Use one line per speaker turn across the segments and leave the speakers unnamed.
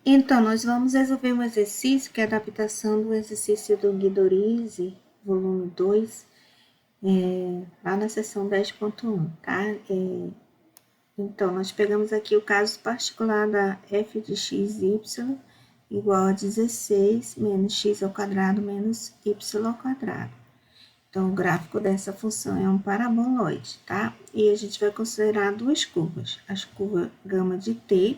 Então, nós vamos resolver um exercício que é a adaptação do exercício do Guido Rizzi, volume 2, lá na seção 10.1, tá? Então, nós pegamos aqui o caso particular da f de x, y igual a 16 menos x ao quadrado menos y ao quadrado. Então, o gráfico dessa função é um paraboloide, tá? E a gente vai considerar duas curvas, as curvas gama de t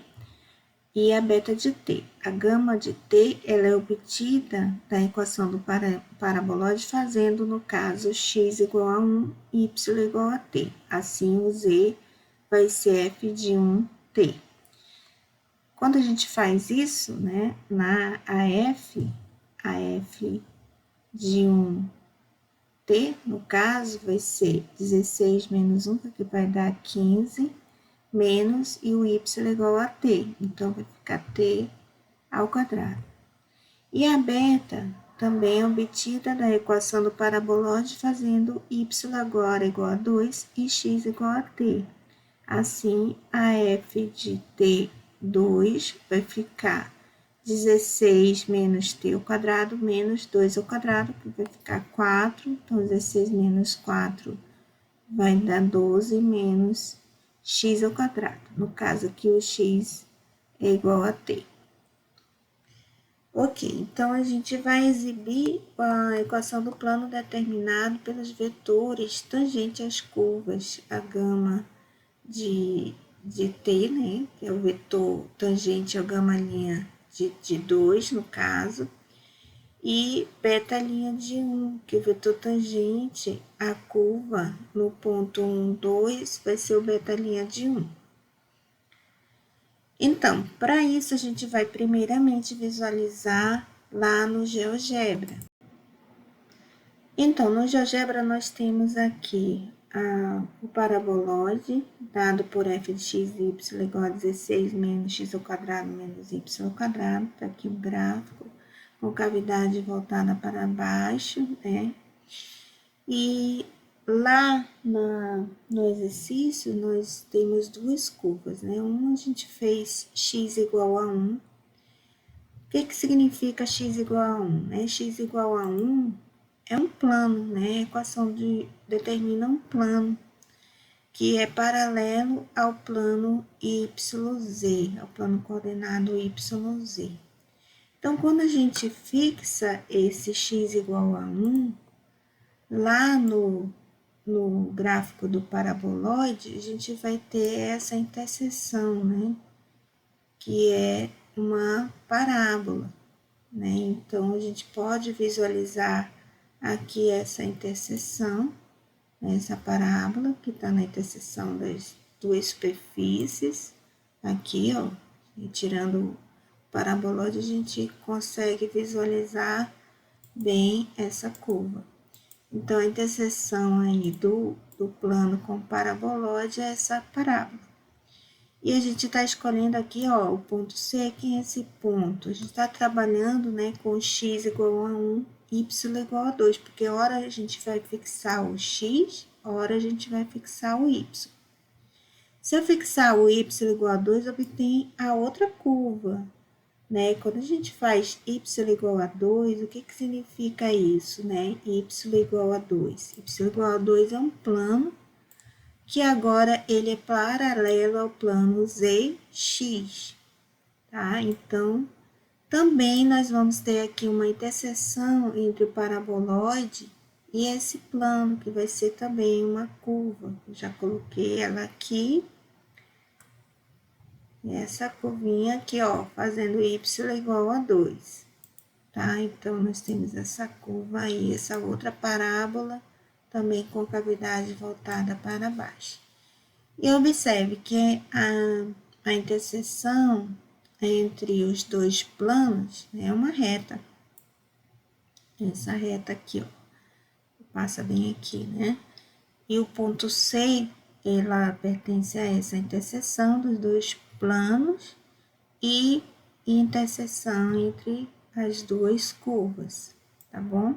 e a beta de t. A gama de t ela é obtida da equação do paraboloide fazendo, no caso, x igual a 1, y igual a t. Assim, o z vai ser f de 1t. Quando a gente faz isso, né, a f de 1t, no caso, vai ser 16 menos 1, que vai dar 15, menos, e o y igual a t. Então, vai ficar t ao quadrado. E a beta também é obtida da equação do paraboloide fazendo y agora igual a 2 e x igual a t. Assim, a f de t2 vai ficar 16 menos t ao quadrado menos 2 ao quadrado, que vai ficar 4. Então, 16 menos 4 vai dar 12 menos x ao quadrado. No caso aqui, o x é igual a t. Ok, então a gente vai exibir a equação do plano determinado pelos vetores tangente às curvas, a gama de t, né, que é o vetor tangente à gama' de 2, no caso, e beta' de 1, que é o vetor tangente à curva no ponto 1, 2, vai ser o beta' de 1. Então, para isso, a gente vai primeiramente visualizar lá no GeoGebra. Então, no GeoGebra, nós temos aqui o paraboloide, dado por f de x e y igual a 16 menos x ao quadrado menos y ao quadrado. Está aqui o gráfico, com cavidade voltada para baixo, né? E lá no exercício, nós temos duas curvas, né? Uma a gente fez x igual a 1. O que significa x igual a 1? Né? X igual a 1 é um plano, né? A equação determina um plano que é paralelo ao plano YZ, ao plano coordenado YZ. Então, quando a gente fixa esse x igual a 1, lá no gráfico do paraboloide, a gente vai ter essa interseção, né? Que é uma parábola, né? Então, a gente pode visualizar aqui essa interseção, essa parábola que está na interseção das duas superfícies, aqui, ó, e tirando o paraboloide, a gente consegue visualizar bem essa curva. Então, a interseção aí do plano com o paraboloide é essa parábola. E a gente está escolhendo aqui, ó, o ponto C, que é esse ponto. A gente está trabalhando, né, com x igual a 1, y igual a 2, porque hora a gente vai fixar o x, hora a gente vai fixar o y. Se eu fixar o y igual a 2, eu obtenho a outra curva, né? Quando a gente faz y igual a 2, o que significa isso, né? Y igual a 2. Y igual a 2 é um plano que agora ele é paralelo ao plano ZX, tá? Então, também nós vamos ter aqui uma interseção entre o paraboloide e esse plano, que vai ser também uma curva. Eu já coloquei ela aqui. E essa curvinha aqui, ó, fazendo y igual a 2, tá? Então, nós temos essa curva aí, essa outra parábola, também com cavidade voltada para baixo. E observe que a interseção entre os dois planos é uma reta. Essa reta aqui, ó, passa bem aqui, né? E o ponto C, ela pertence a essa interseção dos dois planos e interseção entre as duas curvas, tá bom?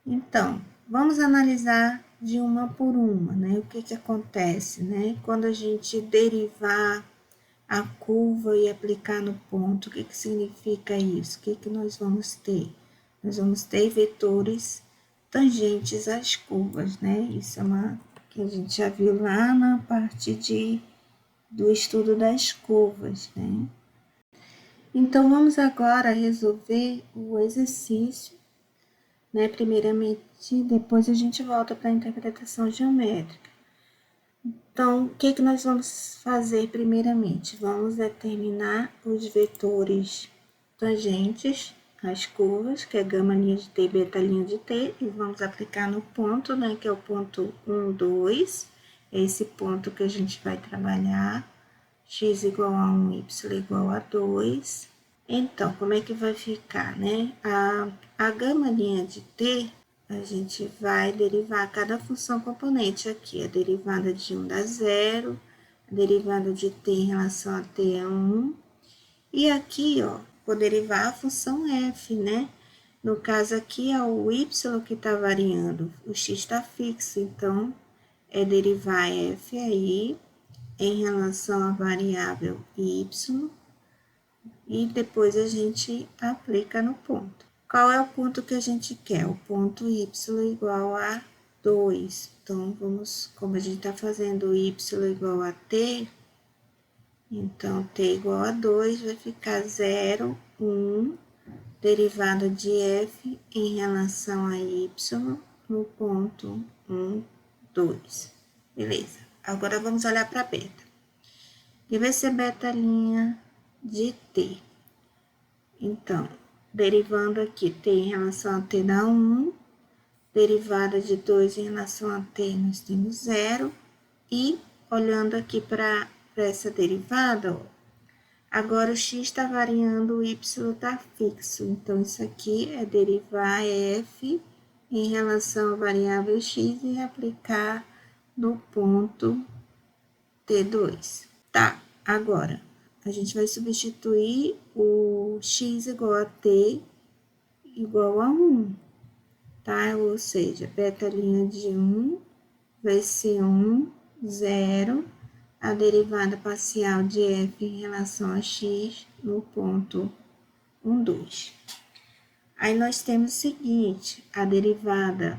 Então, vamos analisar de uma por uma, né? O que acontece, né? Quando a gente derivar a curva e aplicar no ponto. O que significa isso? O que nós vamos ter? Nós vamos ter vetores tangentes às curvas, né? Isso é uma que a gente já viu lá na parte do estudo das curvas, né? Então, vamos agora resolver o exercício, né? Primeiramente, depois a gente volta para a interpretação geométrica. Então, o que nós vamos fazer primeiramente? Vamos determinar os vetores tangentes às curvas, que é gama linha de t e beta linha de t, e vamos aplicar no ponto, né, que é o ponto 1, 2, é esse ponto que a gente vai trabalhar, x igual a 1, y igual a 2. Então, como é que vai ficar, né? A gama linha de t, a gente vai derivar cada função componente aqui. A derivada de 1 dá 0, a derivada de t em relação a t é 1. E aqui, ó, vou derivar a função f, né? No caso aqui é o y que está variando, o x está fixo, então é derivar f aí em relação à variável y e depois a gente aplica no ponto. Qual é o ponto que a gente quer? O ponto y igual a 2. Então, vamos, como a gente está fazendo y igual a t, então t igual a 2 vai ficar 0, 1, derivada de f em relação a y no ponto 1, 2. Beleza. Agora vamos olhar para beta. Que vai ser beta linha de t. Então, derivando aqui t em relação a t dá 1, derivada de 2 em relação a t nós temos 0, e olhando aqui para essa derivada, ó, agora o x está variando, o y está fixo, então isso aqui é derivar f em relação à variável x e aplicar no ponto T2. Tá, agora a gente vai substituir o x igual a t igual a 1, tá? Ou seja, beta linha de 1 vai ser 1, 0, a derivada parcial de f em relação a x no ponto 1, 2. Aí nós temos o seguinte, a derivada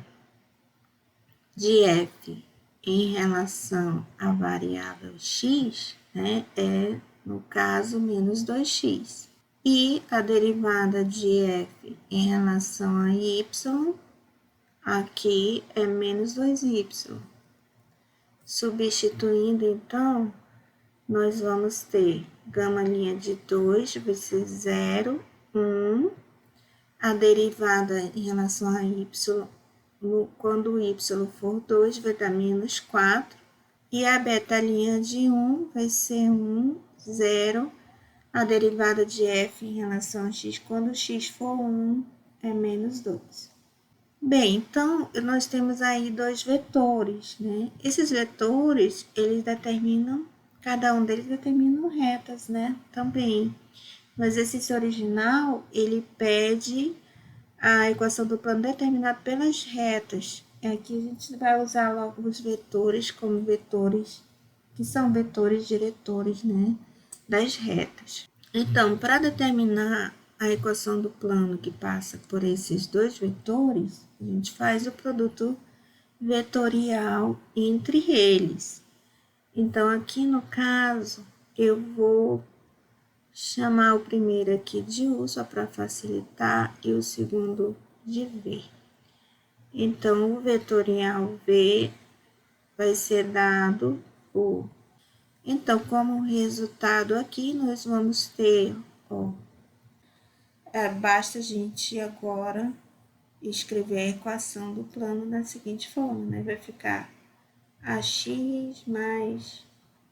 de f em relação à variável x, né, é, no caso, menos 2x. E a derivada de f em relação a y, aqui é menos 2y. Substituindo, então, nós vamos ter gama linha de 2, vai ser 0, 1. A derivada em relação a y, quando o y for 2, vai dar menos 4. E a beta linha de 1 vai ser 1, 0. A derivada de f em relação a x, quando x for 1, é menos 2. Bem, então, nós temos aí dois vetores, né? Esses vetores, eles determinam, cada um deles determinam retas, né? Também. Mas esse original, ele pede a equação do plano determinada pelas retas. Aqui a gente vai usar logo os vetores como vetores, que são vetores diretores, né? Das retas. Então, para determinar a equação do plano que passa por esses dois vetores, a gente faz o produto vetorial entre eles. Então, aqui no caso, eu vou chamar o primeiro aqui de U, só para facilitar, e o segundo de V. Então, o vetorial V vai ser dado por... Então, como resultado aqui, nós vamos ter, ó, basta a gente agora escrever a equação do plano da seguinte forma, né? Vai ficar AX mais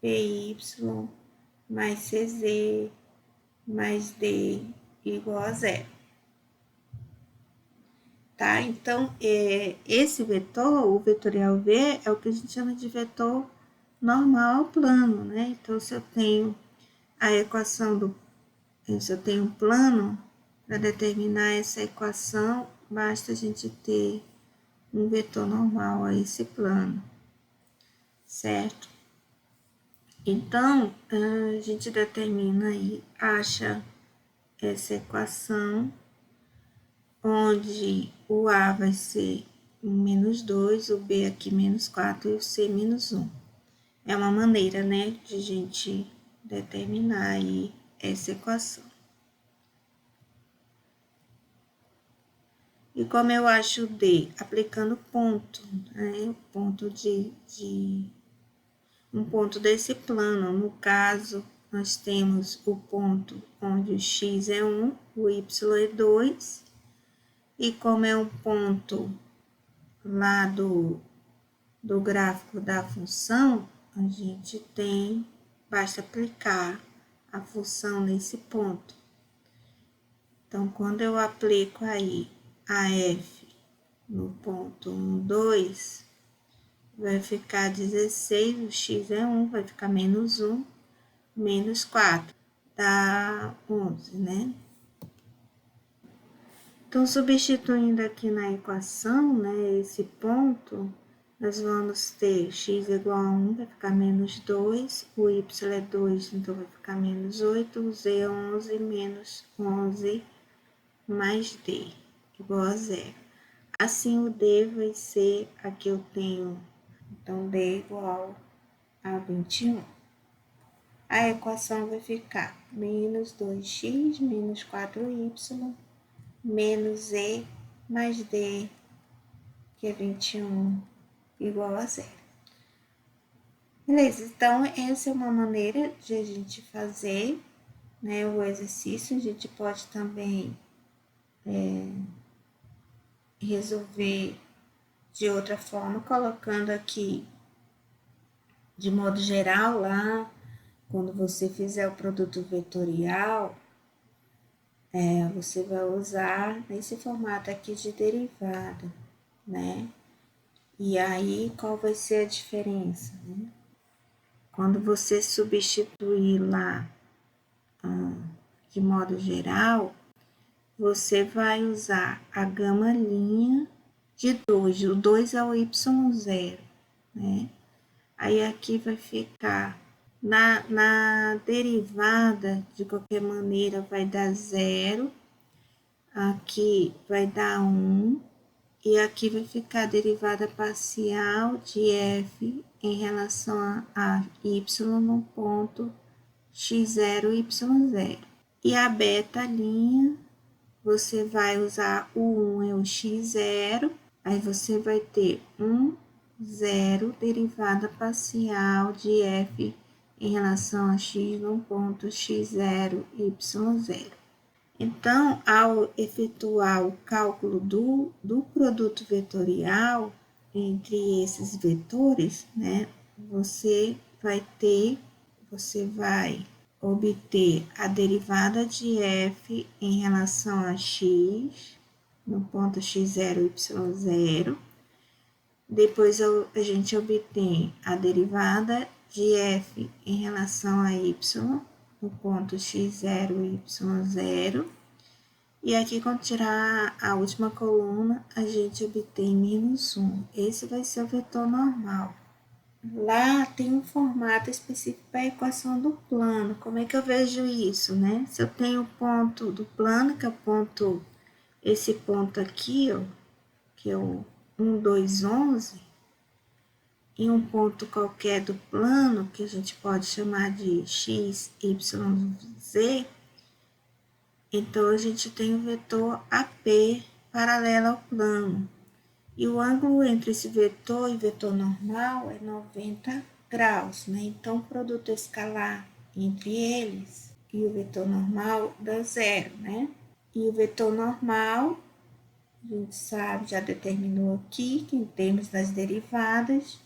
BY mais CZ mais D igual a 0. Tá? Então, esse vetor, o vetorial V, é o que a gente chama de vetor normal ao plano, né? Então, se eu tenho a equação se eu tenho um plano, para determinar essa equação, basta a gente ter um vetor normal a esse plano, certo? Então, a gente determina aí, acha essa equação, onde o A vai ser menos 2, o B aqui menos 4 e o C menos 1. É uma maneira, né, de a gente determinar aí essa equação. E como eu acho o D? Aplicando ponto, né, ponto um ponto desse plano. No caso, nós temos o ponto onde o x é 1, o y é 2, e como é um ponto lá do gráfico da função, a gente basta aplicar a função nesse ponto. Então, quando eu aplico aí a f no ponto 1, 2, vai ficar 16, o x é 1, vai ficar menos 1, menos 4, dá 11, né? Então, substituindo aqui na equação, né, esse ponto, nós vamos ter x igual a 1, vai ficar menos 2, o y é 2, então vai ficar menos 8, o z é 11, menos 11 mais d, igual a 0. Assim, o d vai ser, aqui eu tenho, então, d é igual a 21. A equação vai ficar menos 2x menos 4y menos e mais d, que é 21, igual a 0. Beleza, então essa é uma maneira de a gente fazer, né, o exercício. A gente pode também resolver de outra forma, colocando aqui de modo geral lá, quando você fizer o produto vetorial, você vai usar nesse formato aqui de derivada, né? E aí, qual vai ser a diferença, né? Quando você substituir lá de modo geral, você vai usar a gama de 2. O 2 é o y0, né? Aí aqui vai ficar, na derivada, de qualquer maneira, vai dar 0. Aqui vai dar 1. E aqui vai ficar a derivada parcial de f em relação a y no ponto x0, y0. E a beta linha, você vai usar o 1 é o x0, aí você vai ter 1, 0, derivada parcial de f em relação a x no ponto x0, y0. Então, ao efetuar o cálculo do produto vetorial entre esses vetores, né, você vai obter a derivada de f em relação a x no ponto x0, y0. Depois a gente obtém a derivada de f em relação a y no ponto x0, y0. E aqui, quando tirar a última coluna, a gente obtém menos 1. Esse vai ser o vetor normal. Lá tem um formato específico para a equação do plano. Como é que eu vejo isso, né? Se eu tenho o ponto do plano, que é o ponto, esse ponto aqui, ó, que é o 1, 2, 11, e um ponto qualquer do plano, que a gente pode chamar de x, y, z, então a gente tem o vetor AP paralelo ao plano. E o ângulo entre esse vetor e vetor normal é 90 graus, né? Então, o produto escalar entre eles e o vetor normal dá 0, né? E o vetor normal, a gente sabe, já determinou aqui, que em termos das derivadas.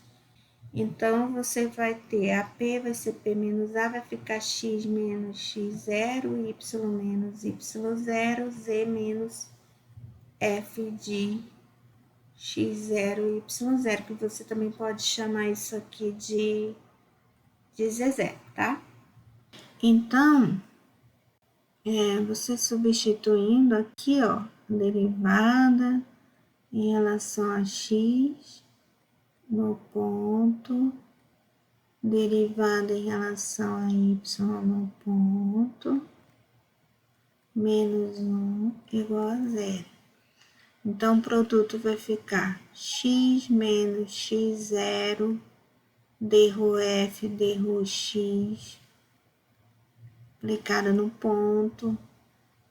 Então, você vai ter AP, vai ser P menos A, vai ficar X menos X0, Y menos Y0, Z menos F de X0, Y0, que você também pode chamar isso aqui de Z0, tá? Então, você substituindo aqui, ó, derivada em relação a X no ponto derivada em relação a y no ponto, menos 1 igual a zero. Então, o produto vai ficar x menos x0, d rho f, d rho x, aplicada no ponto,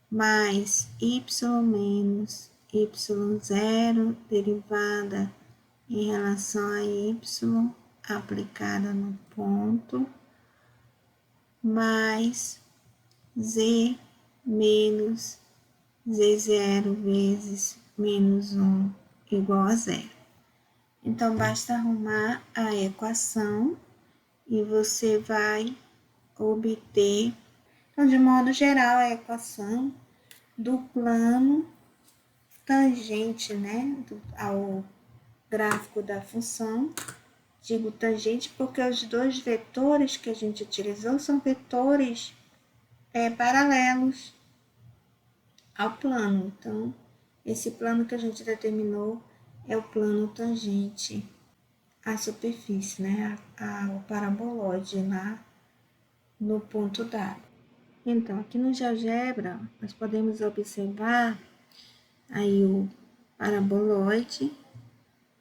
mais y menos y0, derivada em relação a y, aplicada no ponto, mais z menos z0 vezes menos 1 igual a zero. Então, basta arrumar a equação e você vai obter, então, de modo geral, a equação do plano tangente, né, ao gráfico da função. Digo tangente porque os dois vetores que a gente utilizou são vetores paralelos ao plano. Então, esse plano que a gente determinou é o plano tangente à superfície, né, ao paraboloide lá no ponto dado. Então, aqui no GeoGebra, nós podemos observar aí o paraboloide,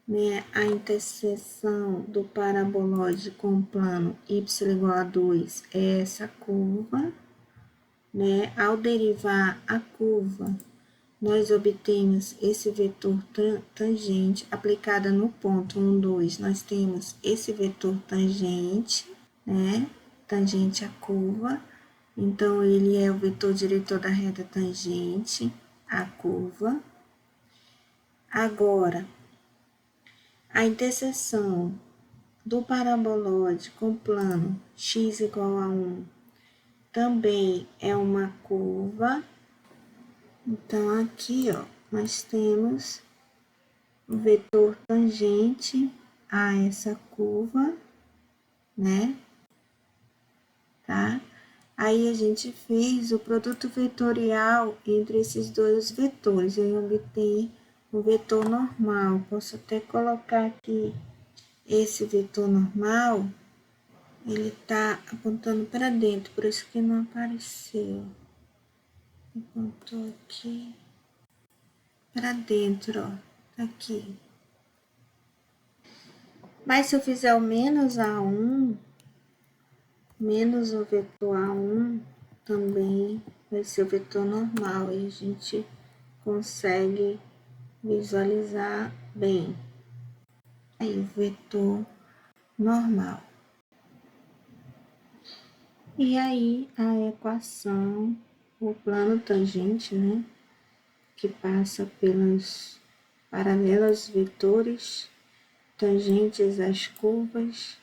né, a interseção do paraboloide com o plano y igual a 2 é essa curva, né? Ao derivar a curva, nós obtemos esse vetor tangente aplicada no ponto 1, 2, nós temos esse vetor tangente, né? Tangente à curva, então ele é o vetor diretor da reta tangente à curva. Agora, a interseção do paraboloide com o plano x igual a 1 também é uma curva. Então, aqui, ó, nós temos o vetor tangente a essa curva, né? Tá? Aí, a gente fez o produto vetorial entre esses dois vetores, e obter o vetor normal. Posso até colocar aqui esse vetor normal, ele tá apontando para dentro, por isso que não apareceu. Apontou aqui para dentro, ó, tá aqui. Mas se eu fizer o menos A1, menos o vetor A1, também vai ser o vetor normal, e a gente consegue visualizar bem aí o vetor normal. E aí a equação, o plano tangente, né, que passa pelos paralelos vetores, tangentes às curvas,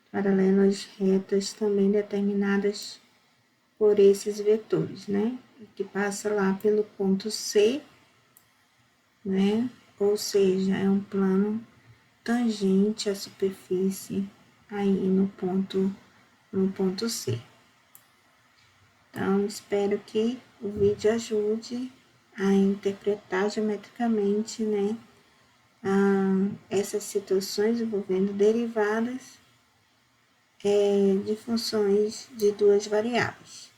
paralelas retas também determinadas por esses vetores, né, que passa lá pelo ponto C, né, ou seja, é um plano tangente à superfície aí no ponto C. Então, espero que o vídeo ajude a interpretar geometricamente, né, essas situações envolvendo derivadas de funções de duas variáveis.